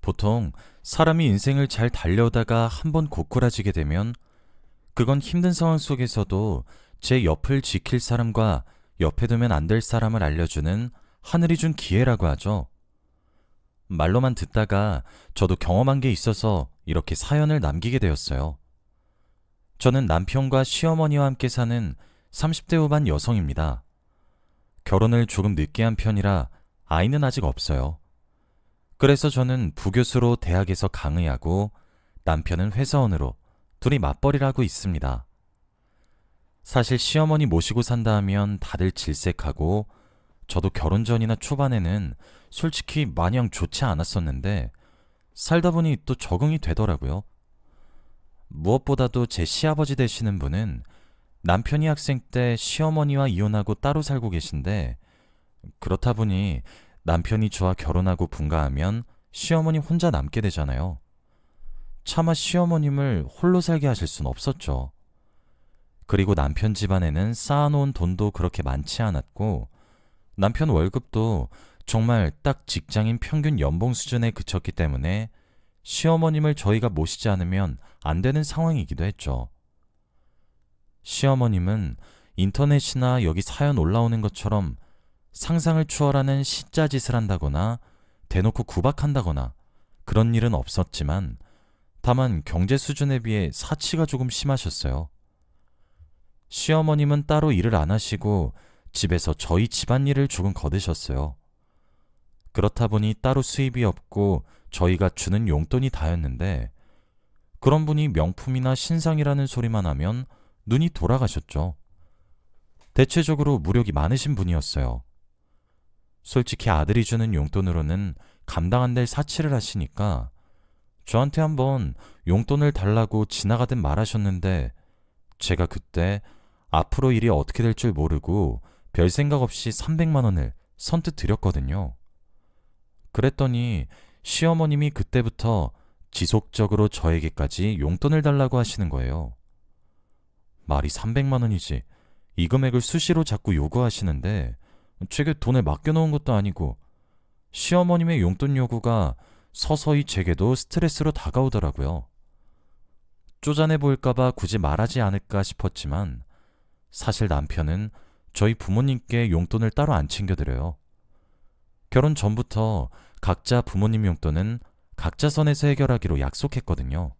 보통 사람이 인생을 잘 달려오다가 한번 고꾸라지게 되면 그건 힘든 상황 속에서도 제 옆을 지킬 사람과 옆에 두면 안 될 사람을 알려주는 하늘이 준 기회라고 하죠. 말로만 듣다가 저도 경험한 게 있어서 이렇게 사연을 남기게 되었어요. 저는 남편과 시어머니와 함께 사는 30대 후반 여성입니다. 결혼을 조금 늦게 한 편이라 아이는 아직 없어요. 그래서 저는 부교수로 대학에서 강의하고 남편은 회사원으로 둘이 맞벌이를 하고 있습니다. 사실 시어머니 모시고 산다 하면 다들 질색하고 저도 결혼 전이나 초반에는 솔직히 마냥 좋지 않았었는데 살다 보니 또 적응이 되더라고요. 무엇보다도 제 시아버지 되시는 분은 남편이 학생 때 시어머니와 이혼하고 따로 살고 계신데 그렇다 보니 남편이 저와 결혼하고 분가하면 시어머니 혼자 남게 되잖아요. 차마 시어머님을 홀로 살게 하실 순 없었죠. 그리고 남편 집안에는 쌓아놓은 돈도 그렇게 많지 않았고 남편 월급도 정말 딱 직장인 평균 연봉 수준에 그쳤기 때문에 시어머님을 저희가 모시지 않으면 안 되는 상황이기도 했죠. 시어머님은 인터넷이나 여기 사연 올라오는 것처럼 상상을 추월하는 시짜짓을 한다거나 대놓고 구박한다거나 그런 일은 없었지만 다만 경제 수준에 비해 사치가 조금 심하셨어요. 시어머님은 따로 일을 안 하시고 집에서 저희 집안일을 조금 거두셨어요. 그렇다 보니 따로 수입이 없고 저희가 주는 용돈이 다였는데 그런 분이 명품이나 신상이라는 소리만 하면 눈이 돌아가셨죠. 대체적으로 무력이 많으신 분이었어요. 솔직히 아들이 주는 용돈으로는 감당 안 될 사치를 하시니까 저한테 한번 용돈을 달라고 지나가듯 말하셨는데 제가 그때 앞으로 일이 어떻게 될 줄 모르고 별 생각 없이 300만 원을 선뜻 드렸거든요. 그랬더니 시어머님이 그때부터 지속적으로 저에게까지 용돈을 달라고 하시는 거예요. 말이 300만 원이지 이 금액을 수시로 자꾸 요구하시는데 제게 돈을 맡겨놓은 것도 아니고 시어머님의 용돈 요구가 서서히 제게도 스트레스로 다가오더라고요. 쪼잔해 보일까봐 굳이 말하지 않을까 싶었지만 사실 남편은 저희 부모님께 용돈을 따로 안 챙겨드려요. 결혼 전부터 각자 부모님 용돈은 각자 선에서 해결하기로 약속했거든요.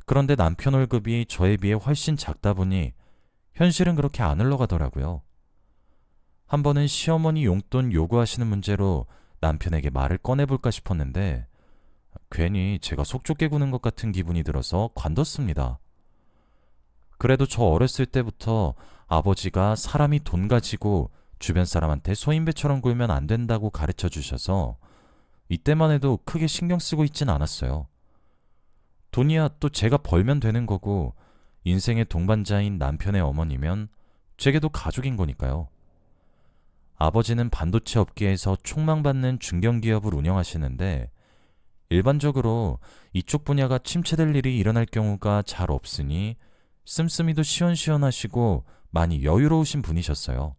그런데 남편 월급이 저에 비해 훨씬 작다 보니 현실은 그렇게 안 흘러가더라고요. 한 번은 시어머니 용돈 요구하시는 문제로 남편에게 말을 꺼내볼까 싶었는데 괜히 제가 속 좁게 구는 것 같은 기분이 들어서 관뒀습니다. 그래도 저 어렸을 때부터 아버지가 사람이 돈 가지고 주변 사람한테 소인배처럼 굴면 안 된다고 가르쳐 주셔서 이때만 해도 크게 신경 쓰고 있진 않았어요. 돈이야 또 제가 벌면 되는 거고 인생의 동반자인 남편의 어머니면 제게도 가족인 거니까요. 아버지는 반도체 업계에서 촉망받는 중견기업을 운영하시는데 일반적으로 이쪽 분야가 침체될 일이 일어날 경우가 잘 없으니 씀씀이도 시원시원하시고 많이 여유로우신 분이셨어요.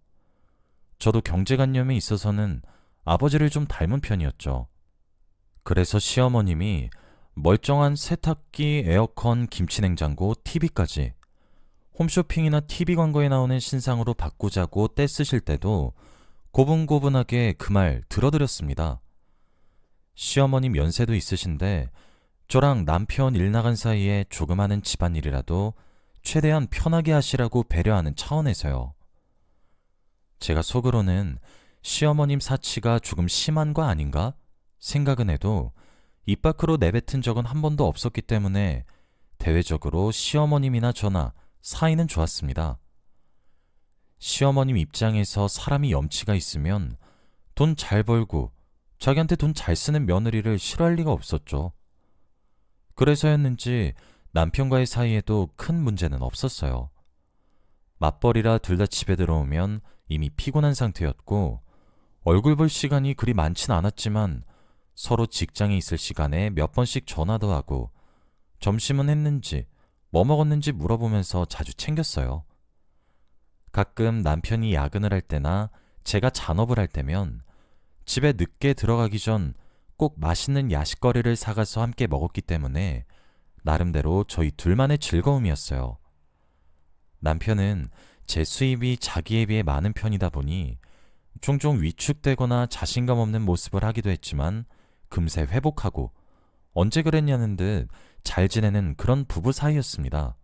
저도 경제관념에 있어서는 아버지를 좀 닮은 편이었죠. 그래서 시어머님이 멀쩡한 세탁기, 에어컨, 김치냉장고, TV까지 홈쇼핑이나 TV 광고에 나오는 신상으로 바꾸자고 떼쓰실 때도 고분고분하게 그 말 들어드렸습니다. 시어머님 연세도 있으신데 저랑 남편 일 나간 사이에 조금 하는 집안일이라도 최대한 편하게 하시라고 배려하는 차원에서요. 제가 속으로는 시어머님 사치가 조금 심한 거 아닌가 생각은 해도 입 밖으로 내뱉은 적은 한 번도 없었기 때문에 대외적으로 시어머님이나 저나 사이는 좋았습니다. 시어머님 입장에서 사람이 염치가 있으면 돈 잘 벌고 자기한테 돈 잘 쓰는 며느리를 싫어할 리가 없었죠. 그래서였는지 남편과의 사이에도 큰 문제는 없었어요. 맞벌이라 둘 다 집에 들어오면 이미 피곤한 상태였고 얼굴 볼 시간이 그리 많진 않았지만 서로 직장에 있을 시간에 몇 번씩 전화도 하고 점심은 했는지 뭐 먹었는지 물어보면서 자주 챙겼어요. 가끔 남편이 야근을 할 때나 제가 잔업을 할 때면 집에 늦게 들어가기 전 꼭 맛있는 야식거리를 사가서 함께 먹었기 때문에 나름대로 저희 둘만의 즐거움이었어요. 남편은 제 수입이 자기에 비해 많은 편이다 보니 종종 위축되거나 자신감 없는 모습을 하기도 했지만 금세 회복하고 언제 그랬냐는 듯 잘 지내는 그런 부부 사이였습니다.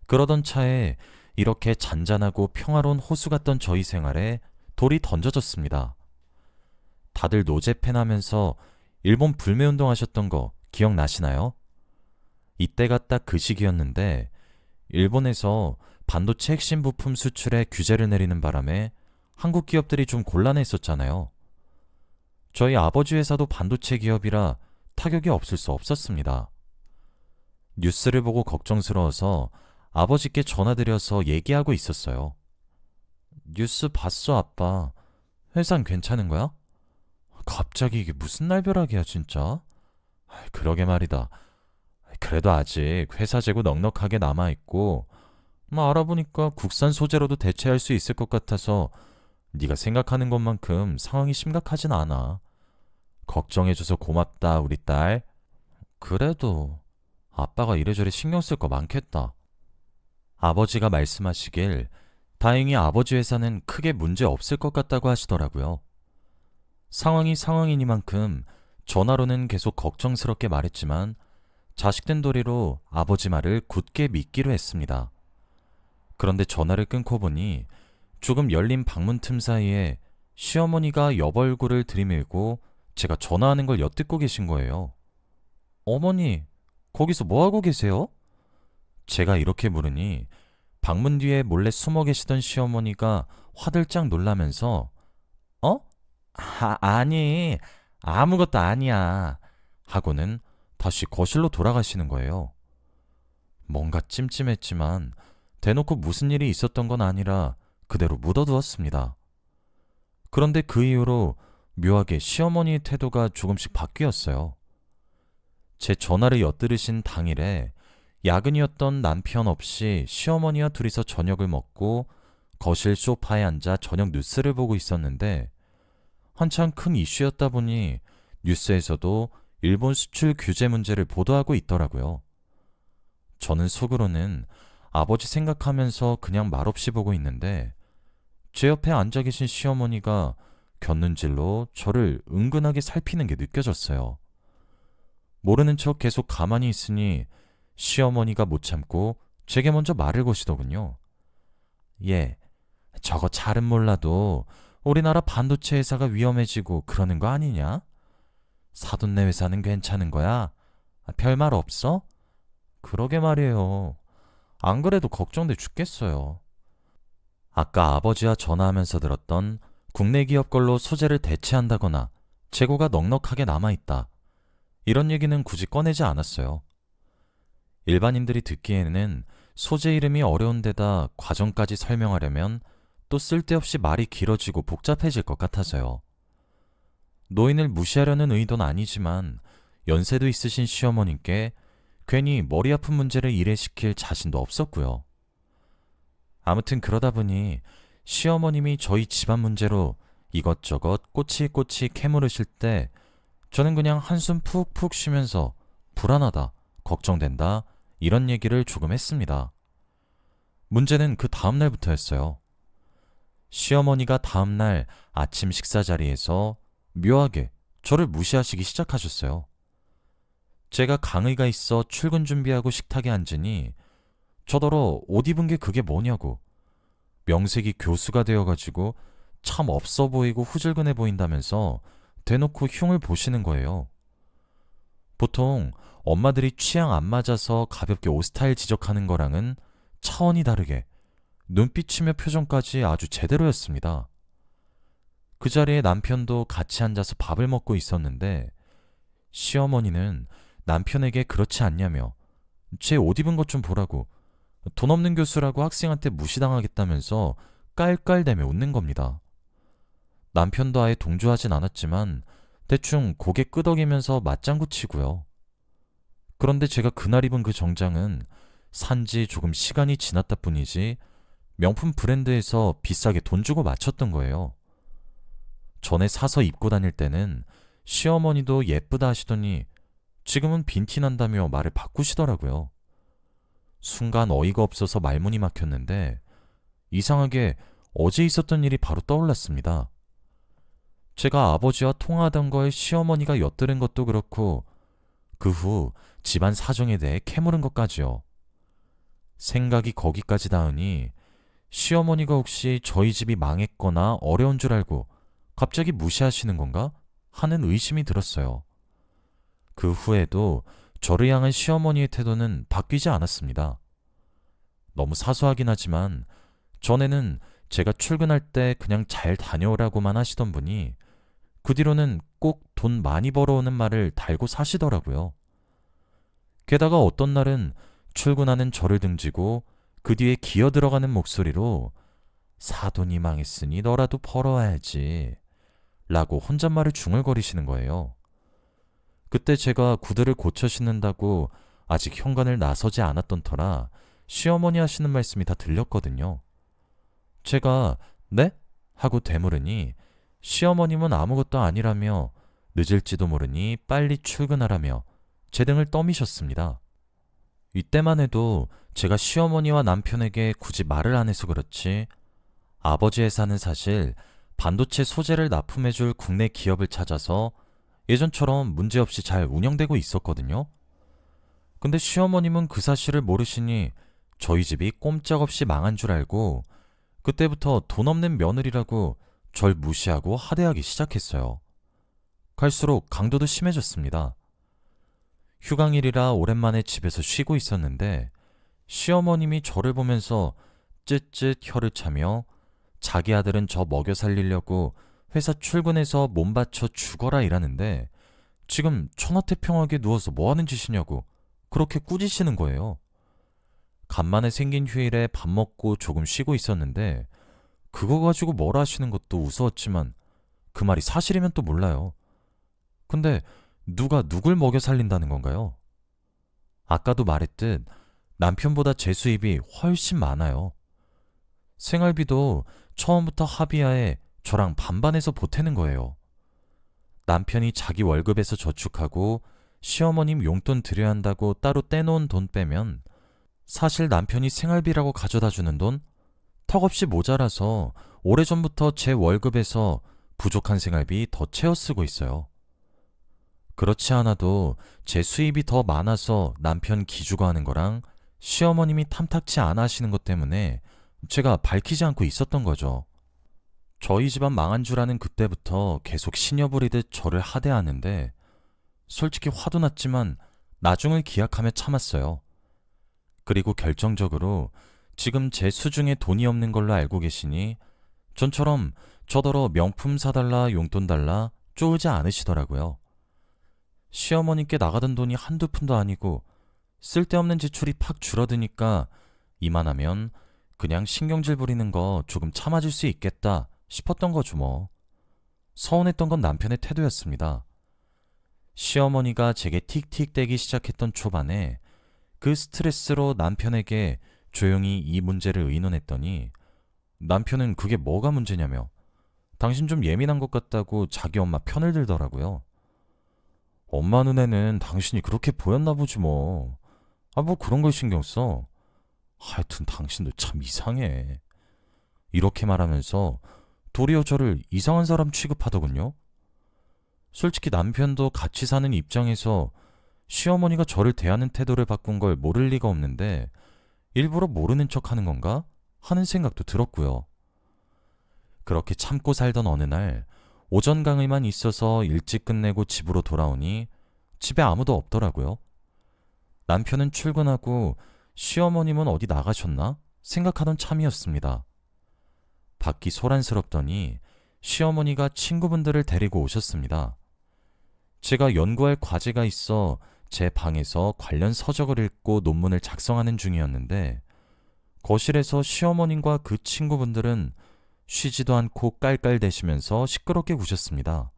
그러던 차에 이렇게 잔잔하고 평화로운 호수 같던 저희 생활에 돌이 던져졌습니다. 다들 노제팬 하면서 일본 불매운동 하셨던 거 기억나시나요? 이때가 딱 그 시기였는데 일본에서 반도체 핵심 부품 수출에 규제를 내리는 바람에 한국 기업들이 좀 곤란했었잖아요. 저희 아버지 회사도 반도체 기업이라 타격이 없을 수 없었습니다. 뉴스를 보고 걱정스러워서 아버지께 전화드려서 얘기하고 있었어요. 뉴스 봤어, 아빠. 회사는 괜찮은 거야? 갑자기 이게 무슨 날벼락이야, 진짜? 그러게 말이다. 그래도 아직 회사 재고 넉넉하게 남아있고 알아보니까 국산 소재로도 대체할 수 있을 것 같아서 네가 생각하는 것만큼 상황이 심각하진 않아. 걱정해줘서 고맙다, 우리 딸. 그래도 아빠가 이래저래 신경 쓸 거 많겠다. 아버지가 말씀하시길 다행히 아버지 회사는 크게 문제 없을 것 같다고 하시더라고요. 상황이 상황이니만큼 전화로는 계속 걱정스럽게 말했지만 자식된 도리로 아버지 말을 굳게 믿기로 했습니다. 그런데 전화를 끊고 보니 조금 열린 방문 틈 사이에 시어머니가 옆 얼굴을 들이밀고 제가 전화하는 걸 엿듣고 계신 거예요. 어머니, 거기서 뭐하고 계세요? 제가 이렇게 물으니 방문 뒤에 몰래 숨어 계시던 시어머니가 화들짝 놀라면서 어? 아니, 아무것도 아니야 하고는 다시 거실로 돌아가시는 거예요. 뭔가 찜찜했지만 대놓고 무슨 일이 있었던 건 아니라 그대로 묻어두었습니다. 그런데 그 이후로 묘하게 시어머니의 태도가 조금씩 바뀌었어요. 제 전화를 엿들으신 당일에 야근이었던 남편 없이 시어머니와 둘이서 저녁을 먹고 거실 소파에 앉아 저녁 뉴스를 보고 있었는데 한창 큰 이슈였다 보니 뉴스에서도 일본 수출 규제 문제를 보도하고 있더라고요. 저는 속으로는 아버지 생각하면서 그냥 말없이 보고 있는데 제 옆에 앉아 계신 시어머니가 곁눈질로 저를 은근하게 살피는 게 느껴졌어요. 모르는 척 계속 가만히 있으니 시어머니가 못 참고 제게 먼저 말을 거시더군요. 예, 저거 잘은 몰라도 우리나라 반도체 회사가 위험해지고 그러는 거 아니냐? 사돈네 회사는 괜찮은 거야? 별말 없어? 그러게 말이에요. 안 그래도 걱정돼 죽겠어요. 아까 아버지와 전화하면서 들었던 국내 기업 걸로 소재를 대체한다거나 재고가 넉넉하게 남아있다. 이런 얘기는 굳이 꺼내지 않았어요. 일반인들이 듣기에는 소재 이름이 어려운 데다 과정까지 설명하려면 또 쓸데없이 말이 길어지고 복잡해질 것 같아서요. 노인을 무시하려는 의도는 아니지만 연세도 있으신 시어머님께 괜히 머리 아픈 문제를 일회시킬 자신도 없었고요. 아무튼 그러다 보니 시어머님이 저희 집안 문제로 이것저것 꼬치꼬치 캐물으실 때 저는 그냥 한숨 푹푹 쉬면서 불안하다, 걱정된다 이런 얘기를 조금 했습니다. 문제는 그 다음 날부터였어요. 시어머니가 다음 날 아침 식사 자리에서 묘하게 저를 무시하시기 시작하셨어요. 제가 강의가 있어 출근 준비하고 식탁에 앉으니 저더러 옷 입은 게 그게 뭐냐고 명색이 교수가 되어가지고 참 없어 보이고 후줄근해 보인다면서 대놓고 흉을 보시는 거예요. 보통 엄마들이 취향 안 맞아서 가볍게 옷 스타일 지적하는 거랑은 차원이 다르게 눈빛이며 표정까지 아주 제대로였습니다. 그 자리에 남편도 같이 앉아서 밥을 먹고 있었는데 시어머니는 남편에게 그렇지 않냐며 제 옷 입은 것 좀 보라고 돈 없는 교수라고 학생한테 무시당하겠다면서 깔깔대며 웃는 겁니다. 남편도 아예 동조하진 않았지만 대충 고개 끄덕이면서 맞장구 치고요. 그런데 제가 그날 입은 그 정장은 산지 조금 시간이 지났다 뿐이지 명품 브랜드에서 비싸게 돈 주고 맞췄던 거예요. 전에 사서 입고 다닐 때는 시어머니도 예쁘다 하시더니 지금은 빈티난다며 말을 바꾸시더라고요. 순간 어이가 없어서 말문이 막혔는데 이상하게 어제 있었던 일이 바로 떠올랐습니다. 제가 아버지와 통화하던 거에 시어머니가 엿들은 것도 그렇고 그 후 집안 사정에 대해 캐물은 것까지요. 생각이 거기까지 닿으니 시어머니가 혹시 저희 집이 망했거나 어려운 줄 알고 갑자기 무시하시는 건가 하는 의심이 들었어요. 그 후에도 저를 향한 시어머니의 태도는 바뀌지 않았습니다. 너무 사소하긴 하지만 전에는 제가 출근할 때 그냥 잘 다녀오라고만 하시던 분이 그 뒤로는 꼭 돈 많이 벌어오는 말을 달고 사시더라고요. 게다가 어떤 날은 출근하는 저를 등지고 그 뒤에 기어 들어가는 목소리로 사돈이 망했으니 너라도 벌어와야지 라고 혼잣말을 중얼거리시는 거예요. 그때 제가 구두를 고쳐 신는다고 아직 현관을 나서지 않았던 터라 시어머니 하시는 말씀이 다 들렸거든요. 제가 네? 하고 되물으니 시어머님은 아무것도 아니라며 늦을지도 모르니 빨리 출근하라며 제 등을 떠미셨습니다. 이때만 해도 제가 시어머니와 남편에게 굳이 말을 안 해서 그렇지 아버지 회사는 사실 반도체 소재를 납품해줄 국내 기업을 찾아서 예전처럼 문제없이 잘 운영되고 있었거든요. 근데 시어머님은 그 사실을 모르시니 저희 집이 꼼짝없이 망한 줄 알고 그때부터 돈 없는 며느리라고 절 무시하고 하대하기 시작했어요. 갈수록 강도도 심해졌습니다. 휴강일이라 오랜만에 집에서 쉬고 있었는데 시어머님이 저를 보면서 쯧쯧 혀를 차며 자기 아들은 저 먹여 살리려고 회사 출근해서 몸 바쳐 죽어라 일하는데 지금 천하태평하게 누워서 뭐하는 짓이냐고 그렇게 꾸짖으시는 거예요. 간만에 생긴 휴일에 밥 먹고 조금 쉬고 있었는데 그거 가지고 뭐라 하시는 것도 우스웠지만 그 말이 사실이면 또 몰라요. 근데 누가 누굴 먹여 살린다는 건가요? 아까도 말했듯 남편보다 제 수입이 훨씬 많아요. 생활비도 처음부터 합의하에 저랑 반반해서 보태는 거예요. 남편이 자기 월급에서 저축하고 시어머님 용돈 드려야 한다고 따로 떼놓은 돈 빼면 사실 남편이 생활비라고 가져다 주는 돈 턱없이 모자라서 오래전부터 제 월급에서 부족한 생활비 더 채워 쓰고 있어요. 그렇지 않아도 제 수입이 더 많아서 남편 기죽어하는 거랑 시어머님이 탐탁치 않아 하시는 것 때문에 제가 밝히지 않고 있었던 거죠. 저희 집안 망한 줄 아는 그때부터 계속 시녀 부리듯 저를 하대하는데 솔직히 화도 났지만 나중을 기약하며 참았어요. 그리고 결정적으로 지금 제 수중에 돈이 없는 걸로 알고 계시니 전처럼 저더러 명품 사달라 용돈 달라 쪼으지 않으시더라고요. 시어머님께 나가던 돈이 한두 푼도 아니고 쓸데없는 지출이 팍 줄어드니까 이만하면 그냥 신경질 부리는 거 조금 참아줄 수 있겠다 싶었던 거죠 뭐. 서운했던 건 남편의 태도였습니다. 시어머니가 제게 틱틱대기 시작했던 초반에 그 스트레스로 남편에게 조용히 이 문제를 의논했더니 남편은 그게 뭐가 문제냐며 당신 좀 예민한 것 같다고 자기 엄마 편을 들더라고요. 엄마 눈에는 당신이 그렇게 보였나 보지 뭐. 뭐 그런 걸 신경 써. 하여튼 당신도 참 이상해. 이렇게 말하면서 도리어 저를 이상한 사람 취급하더군요. 솔직히 남편도 같이 사는 입장에서 시어머니가 저를 대하는 태도를 바꾼 걸 모를 리가 없는데 일부러 모르는 척 하는 건가 하는 생각도 들었고요. 그렇게 참고 살던 어느 날 오전 강의만 있어서 일찍 끝내고 집으로 돌아오니 집에 아무도 없더라고요. 남편은 출근하고 시어머님은 어디 나가셨나 생각하던 참이었습니다. 밖이 소란스럽더니 시어머니가 친구분들을 데리고 오셨습니다. 제가 연구할 과제가 있어 제 방에서 관련 서적을 읽고 논문을 작성하는 중이었는데 거실에서 시어머님과 그 친구분들은 쉬지도 않고 깔깔대시면서 시끄럽게 구셨습니다.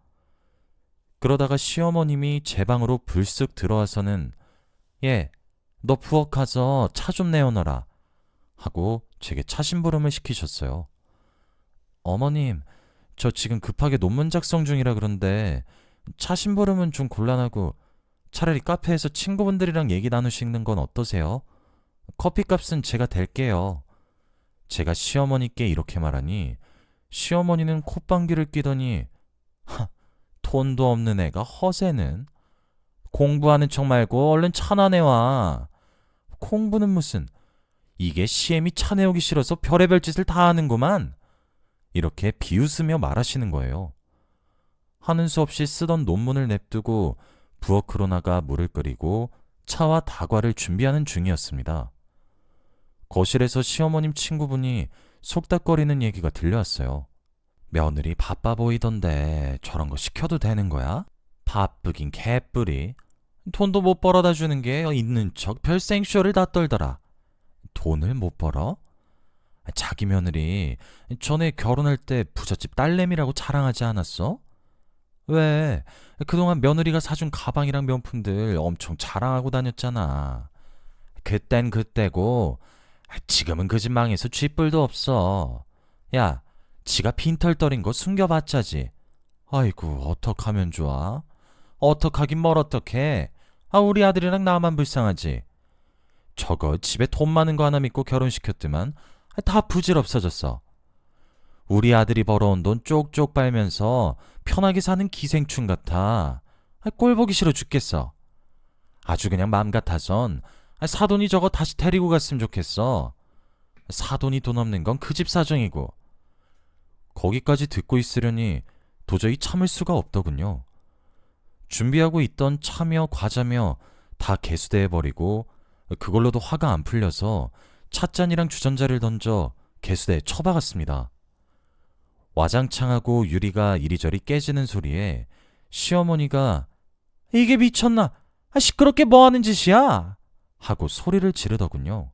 그러다가 시어머님이 제 방으로 불쑥 들어와서는 예, 너 부엌 가서 차 좀 내어놔라 하고 제게 차 심부름을 시키셨어요. 어머님, 저 지금 급하게 논문 작성 중이라 그런데 차 심부름은 좀 곤란하고 차라리 카페에서 친구분들이랑 얘기 나누시는 건 어떠세요? 커피값은 제가 댈게요. 제가 시어머니께 이렇게 말하니 시어머니는 콧방귀를 뀌더니 돈도 없는 애가 허세는 공부하는 척 말고 얼른 차나 내와. 공부는 무슨, 이게 시엠이 차 내오기 싫어서 별의별 짓을 다 하는구만. 이렇게 비웃으며 말하시는 거예요. 하는 수 없이 쓰던 논문을 냅두고 부엌으로 나가 물을 끓이고 차와 다과를 준비하는 중이었습니다. 거실에서 시어머님 친구분이 속닥거리는 얘기가 들려왔어요. 며느리 바빠 보이던데 저런 거 시켜도 되는 거야? 바쁘긴 개뿔이. 돈도 못 벌어다 주는 게 있는 척 별 생쇼를 다 떨더라. 돈을 못 벌어? 자기 며느리 전에 결혼할 때 부잣집 딸내미라고 자랑하지 않았어? 왜? 그동안 며느리가 사준 가방이랑 명품들 엄청 자랑하고 다녔잖아. 그땐 그때고 지금은 그 집 망해서 쥐뿔도 없어. 야, 지가 빈털떨인 거 숨겨봤자지. 아이고, 어떡하면 좋아? 어떡하긴 뭘 어떡해. 우리 아들이랑 나만 불쌍하지. 저거 집에 돈 많은 거 하나 믿고 결혼시켰더만 다 부질없어졌어. 우리 아들이 벌어온 돈 쪽쪽 빨면서 편하게 사는 기생충 같아. 꼴 보기 싫어 죽겠어. 아주 그냥 맘 같아선 사돈이 저거 다시 데리고 갔으면 좋겠어. 사돈이 돈 없는 건 그 집 사정이고. 거기까지 듣고 있으려니 도저히 참을 수가 없더군요. 준비하고 있던 차며 과자며 다 개수대해버리고 그걸로도 화가 안 풀려서 찻잔이랑 주전자를 던져 개수대에 쳐박았습니다. 와장창하고 유리가 이리저리 깨지는 소리에 시어머니가 이게 미쳤나? 시끄럽게 뭐하는 짓이야? 하고 소리를 지르더군요.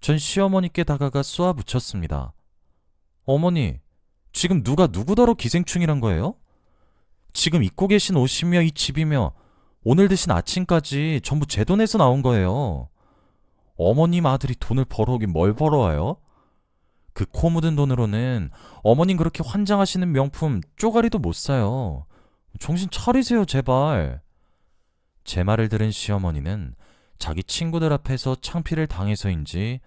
전 시어머니께 다가가 쏘아붙였습니다. 어머니, 지금 누가 누구더러 기생충이란 거예요? 지금 입고 계신 옷이며 이 집이며 오늘 드신 아침까지 전부 제 돈에서 나온 거예요. 어머님 아들이 돈을 벌어오긴 뭘 벌어와요? 그 코 묻은 돈으로는 어머님 그렇게 환장하시는 명품 쪼가리도 못 사요. 정신 차리세요, 제발. 제 말을 들은 시어머니는 자기 친구들 앞에서 창피를 당해서인지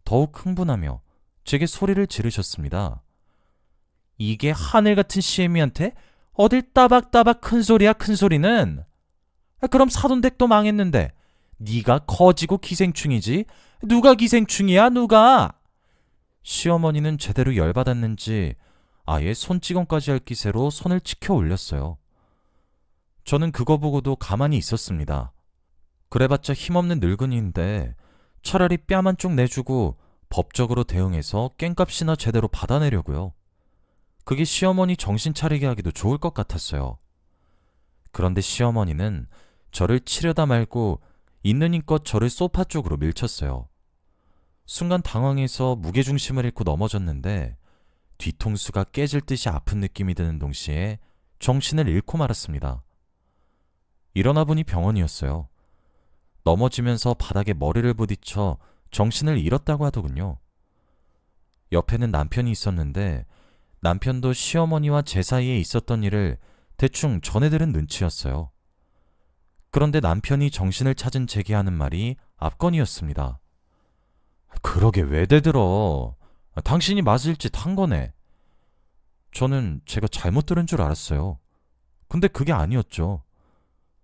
더욱 흥분하며 제게 소리를 지르셨습니다. 이게 하늘 같은 시애미한테 어딜 따박따박 큰 소리야, 큰 소리는. 그럼 사돈댁도 망했는데 네가 거지고 기생충이지. 누가 기생충이야, 누가? 시어머니는 제대로 열받았는지 아예 손찌검까지 할 기세로 손을 치켜 올렸어요. 저는 그거 보고도 가만히 있었습니다. 그래봤자 힘없는 늙은이인데 차라리 뺨 한쪽 내주고 법적으로 대응해서 깽값이나 제대로 받아내려고요. 그게 시어머니 정신 차리게 하기도 좋을 것 같았어요. 그런데 시어머니는 저를 치려다 말고 있는 힘껏 저를 소파 쪽으로 밀쳤어요. 순간 당황해서 무게중심을 잃고 넘어졌는데 뒤통수가 깨질 듯이 아픈 느낌이 드는 동시에 정신을 잃고 말았습니다. 일어나 보니 병원이었어요. 넘어지면서 바닥에 머리를 부딪혀 정신을 잃었다고 하더군요. 옆에는 남편이 있었는데 남편도 시어머니와 제 사이에 있었던 일을 대충 전해 들은 눈치였어요. 그런데 남편이 정신을 찾은 제게 하는 말이 압권이었습니다. 그러게 왜 대들어? 당신이 맞을 짓 한 거네. 저는 제가 잘못 들은 줄 알았어요. 근데 그게 아니었죠.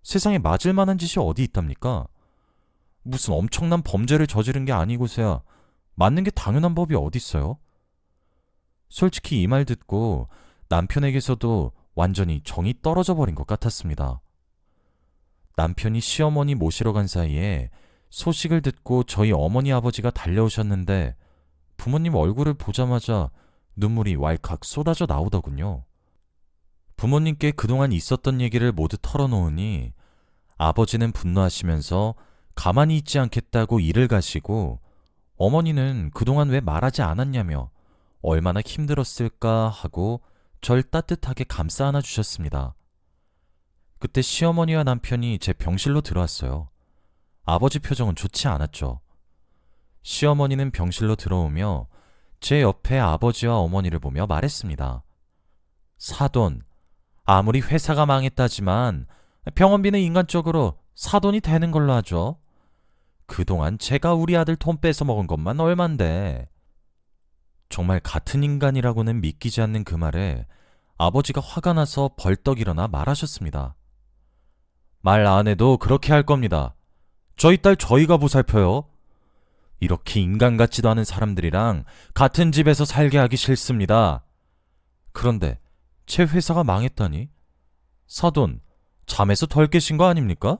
세상에 맞을 만한 짓이 어디 있답니까? 무슨 엄청난 범죄를 저지른 게 아니고서야 맞는 게 당연한 법이 어딨어요? 솔직히 이 말 듣고 남편에게서도 완전히 정이 떨어져 버린 것 같았습니다. 남편이 시어머니 모시러 간 사이에 소식을 듣고 저희 어머니 아버지가 달려오셨는데 부모님 얼굴을 보자마자 눈물이 왈칵 쏟아져 나오더군요. 부모님께 그동안 있었던 얘기를 모두 털어놓으니 아버지는 분노하시면서 가만히 있지 않겠다고 일을 가시고 어머니는 그동안 왜 말하지 않았냐며 얼마나 힘들었을까 하고 절 따뜻하게 감싸 안아 주셨습니다. 그때 시어머니와 남편이 제 병실로 들어왔어요. 아버지 표정은 좋지 않았죠. 시어머니는 병실로 들어오며 제 옆에 아버지와 어머니를 보며 말했습니다. 사돈, 아무리 회사가 망했다지만 병원비는 인간적으로 사돈이 되는 걸로 하죠. 그동안 제가 우리 아들 돈 뺏어 먹은 것만 얼만데. 정말 같은 인간이라고는 믿기지 않는 그 말에 아버지가 화가 나서 벌떡 일어나 말하셨습니다. 말 안 해도 그렇게 할 겁니다. 저희 딸 저희가 보살펴요. 이렇게 인간 같지도 않은 사람들이랑 같은 집에서 살게 하기 싫습니다. 그런데 제 회사가 망했다니? 사돈, 잠에서 덜 깨신 거 아닙니까?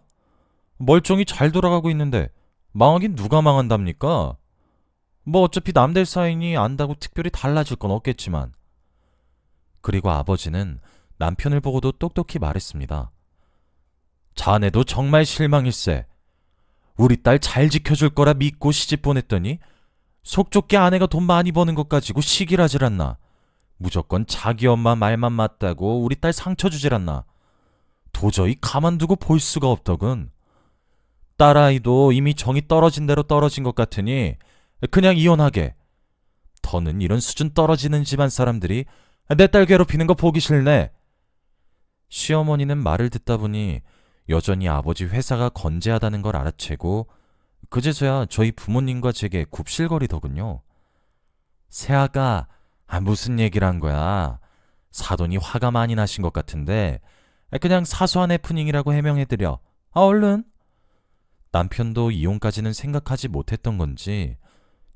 멀쩡히 잘 돌아가고 있는데 망하긴 누가 망한답니까? 뭐 어차피 남들 사이니 안다고 특별히 달라질 건 없겠지만. 그리고 아버지는 남편을 보고도 똑똑히 말했습니다. 자네도 정말 실망일세. 우리 딸 잘 지켜줄 거라 믿고 시집 보냈더니 속 좁게 아내가 돈 많이 버는 것 가지고 시기라질 않나. 무조건 자기 엄마 말만 맞다고 우리 딸 상처 주질 않나. 도저히 가만두고 볼 수가 없더군. 딸아이도 이미 정이 떨어진 대로 떨어진 것 같으니 그냥 이혼하게. 더는 이런 수준 떨어지는 집안 사람들이 내 딸 괴롭히는 거 보기 싫네. 시어머니는 말을 듣다 보니 여전히 아버지 회사가 건재하다는 걸 알아채고 그제서야 저희 부모님과 제게 굽실거리더군요. 새아가, 무슨 얘기를 한 거야. 사돈이 화가 많이 나신 것 같은데 그냥 사소한 해프닝이라고 해명해드려. 얼른. 남편도 이혼까지는 생각하지 못했던 건지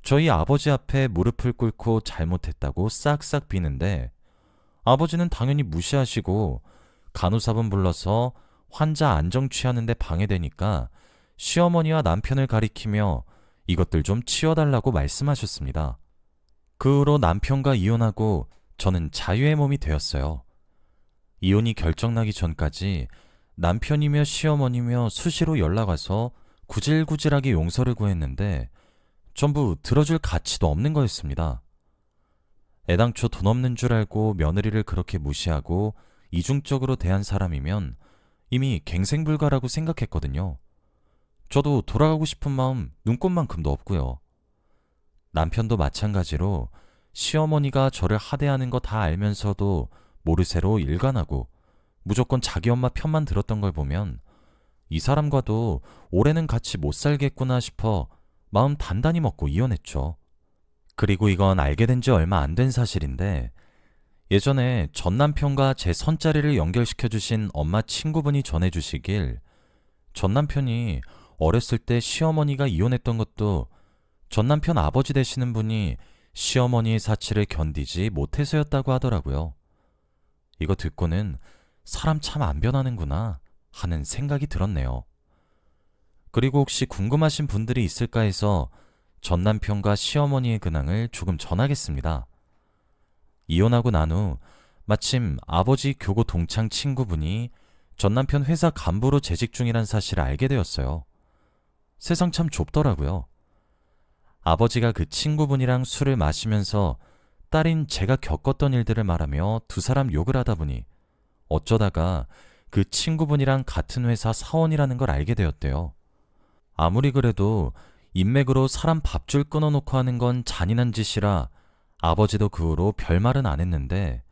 저희 아버지 앞에 무릎을 꿇고 잘못했다고 싹싹 비는데 아버지는 당연히 무시하시고 간호사분 불러서 환자 안정 취하는데 방해되니까 시어머니와 남편을 가리키며 이것들 좀 치워달라고 말씀하셨습니다. 그 후로 남편과 이혼하고 저는 자유의 몸이 되었어요. 이혼이 결정나기 전까지 남편이며 시어머니며 수시로 연락와서 구질구질하게 용서를 구했는데 전부 들어줄 가치도 없는 거였습니다. 애당초 돈 없는 줄 알고 며느리를 그렇게 무시하고 이중적으로 대한 사람이면 이미 갱생불가라고 생각했거든요. 저도 돌아가고 싶은 마음 눈꼽만큼도 없고요. 남편도 마찬가지로 시어머니가 저를 하대하는 거 다 알면서도 모르쇠로 일관하고 무조건 자기 엄마 편만 들었던 걸 보면 이 사람과도 올해는 같이 못 살겠구나 싶어 마음 단단히 먹고 이혼했죠. 그리고 이건 알게 된 지 얼마 안 된 사실인데 예전에 전 남편과 제 선자리를 연결시켜주신 엄마 친구분이 전해주시길 전 남편이 어렸을 때 시어머니가 이혼했던 것도 전 남편 아버지 되시는 분이 시어머니의 사치를 견디지 못해서였다고 하더라고요. 이거 듣고는 사람 참 안 변하는구나 하는 생각이 들었네요. 그리고 혹시 궁금하신 분들이 있을까 해서 전 남편과 시어머니의 근황을 조금 전하겠습니다. 이혼하고 난 후 마침 아버지 교고 동창 친구분이 전 남편 회사 간부로 재직 중이란 사실을 알게 되었어요. 세상 참 좁더라고요. 아버지가 그 친구분이랑 술을 마시면서 딸인 제가 겪었던 일들을 말하며 두 사람 욕을 하다 보니 어쩌다가 그 친구분이랑 같은 회사 사원이라는 걸 알게 되었대요. 아무리 그래도 인맥으로 사람 밥줄 끊어놓고 하는 건 잔인한 짓이라 아버지도 그 후로 별말은 안 했는데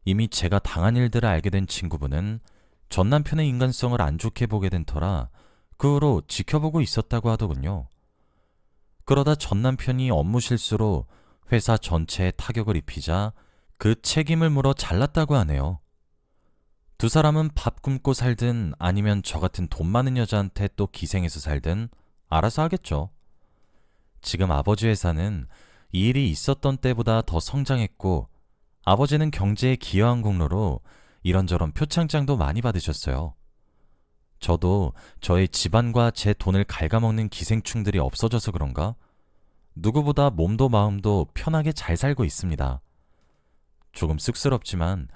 이미 제가 당한 일들을 알게 된 친구분은 전 남편의 인간성을 안 좋게 보게 된 터라 그 후로 지켜보고 있었다고 하더군요. 그러다 전 남편이 업무 실수로 회사 전체에 타격을 입히자 그 책임을 물어 잘랐다고 하네요. 두 사람은 밥 굶고 살든 아니면 저 같은 돈 많은 여자한테 또 기생해서 살든 알아서 하겠죠. 지금 아버지 회사는 이 일이 있었던 때보다 더 성장했고 아버지는 경제에 기여한 공로로 이런저런 표창장도 많이 받으셨어요. 저도 저의 집안과 제 돈을 갉아먹는 기생충들이 없어져서 그런가? 누구보다 몸도 마음도 편하게 잘 살고 있습니다. 조금 쑥스럽지만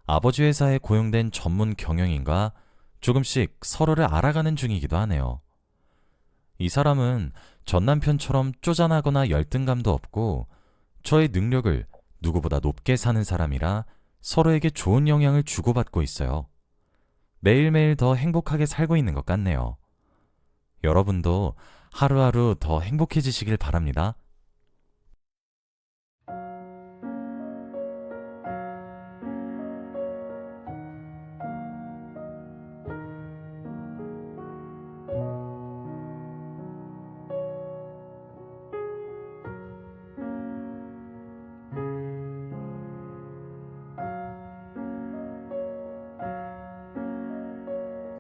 아버지 회사에 고용된 전문 경영인과 조금씩 서로를 알아가는 중이기도 하네요. 이 사람은 전 남편처럼 쪼잔하거나 열등감도 없고 저의 능력을 누구보다 높게 사는 사람이라 서로에게 좋은 영향을 주고받고 있어요. 매일매일 더 행복하게 살고 있는 것 같네요. 여러분도 하루하루 더 행복해지시길 바랍니다.